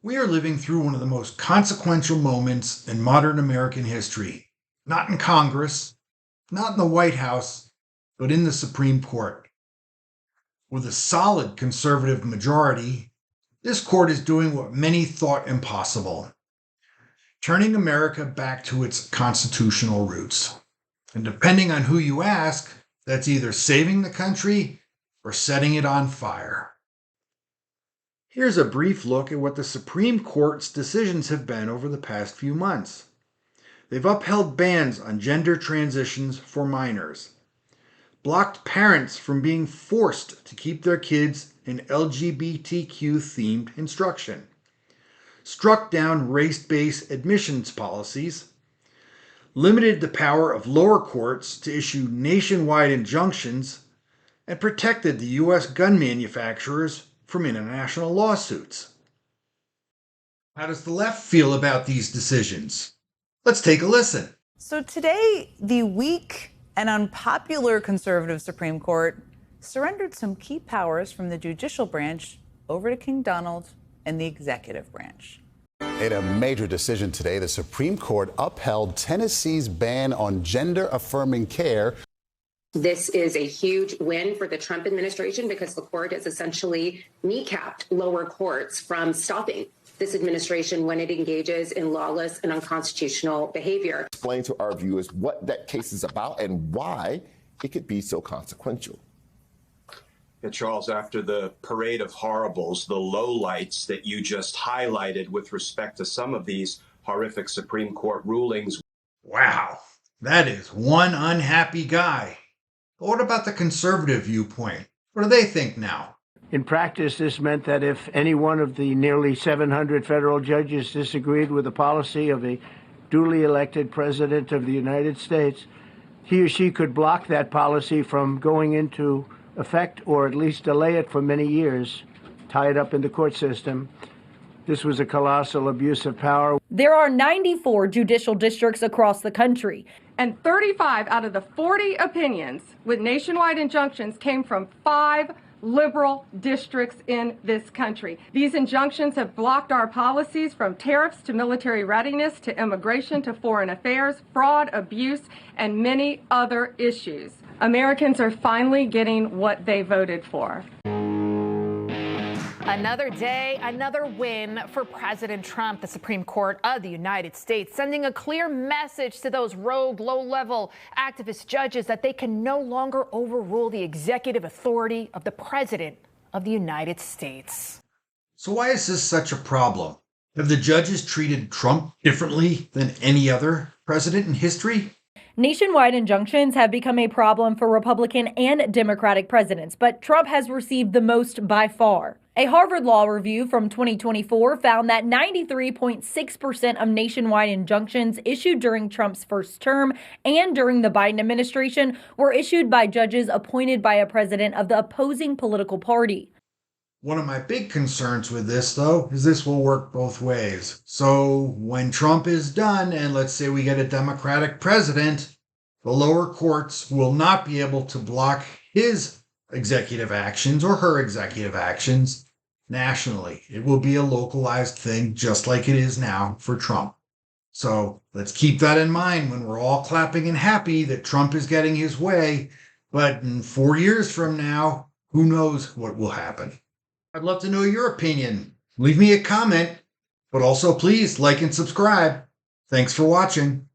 We are living through one of the most consequential moments in modern American history. Not in Congress, not in the White House, but in the Supreme Court. With a solid conservative majority, this court is doing what many thought impossible, turning America back to its constitutional roots. And depending on who you ask, that's either saving the country or setting it on fire. Here's a brief look at what the Supreme Court's decisions have been over the past few months. They've upheld bans on gender transitions for minors, blocked parents from being forced to keep their kids in LGBTQ-themed instruction, struck down race-based admissions policies, limited the power of lower courts to issue nationwide injunctions, and protected the U.S. gun manufacturers from international lawsuits. How does the left feel about these decisions? Let's take a listen. So today, the weak and unpopular conservative Supreme Court surrendered some key powers from the judicial branch over to King Donald and the executive branch. In a major decision today, the Supreme Court upheld Tennessee's ban on gender-affirming care. This is a huge win for the Trump administration because the court has essentially kneecapped lower courts from stopping this administration when it engages in lawless and unconstitutional behavior. Explain to our viewers what that case is about and why it could be so consequential. Yeah, Charles, after the parade of horribles, the lowlights that you just highlighted with respect to some of these horrific Supreme Court rulings. Wow, that is one unhappy guy. But what about the conservative viewpoint? What do they think now? In practice, this meant that if any one of the nearly 700 federal judges disagreed with the policy of a duly elected president of the United States, he or she could block that policy from going into effect or at least delay it for many years, tie it up in the court system. This was a colossal abuse of power. There are 94 judicial districts across the country. And 35 out of the 40 opinions with nationwide injunctions came from 5 liberal districts in this country. These injunctions have blocked our policies from tariffs to military readiness to immigration to foreign affairs, fraud, abuse, and many other issues. Americans are finally getting what they voted for. Another day, another win for President Trump. The Supreme Court of the United States sending a clear message to those rogue, low-level activist judges that they can no longer overrule the executive authority of the President of the United States. So why is this such a problem? Have the judges treated Trump differently than any other president in history? Nationwide injunctions have become a problem for Republican and Democratic presidents, but Trump has received the most by far. A Harvard Law review from 2024 found that 93.6% of nationwide injunctions issued during Trump's first term and during the Biden administration were issued by judges appointed by a president of the opposing political party. One of my big concerns with this, though, is this will work both ways. So when Trump is done, and let's say we get a Democratic president, the lower courts will not be able to block his executive actions or her executive actions nationally. It will be a localized thing, just like it is now for Trump. So let's keep that in mind when we're all clapping and happy that Trump is getting his way. But in 4 years from now, who knows what will happen? I'd love to know your opinion. Leave me a comment, but also please like and subscribe. Thanks for watching.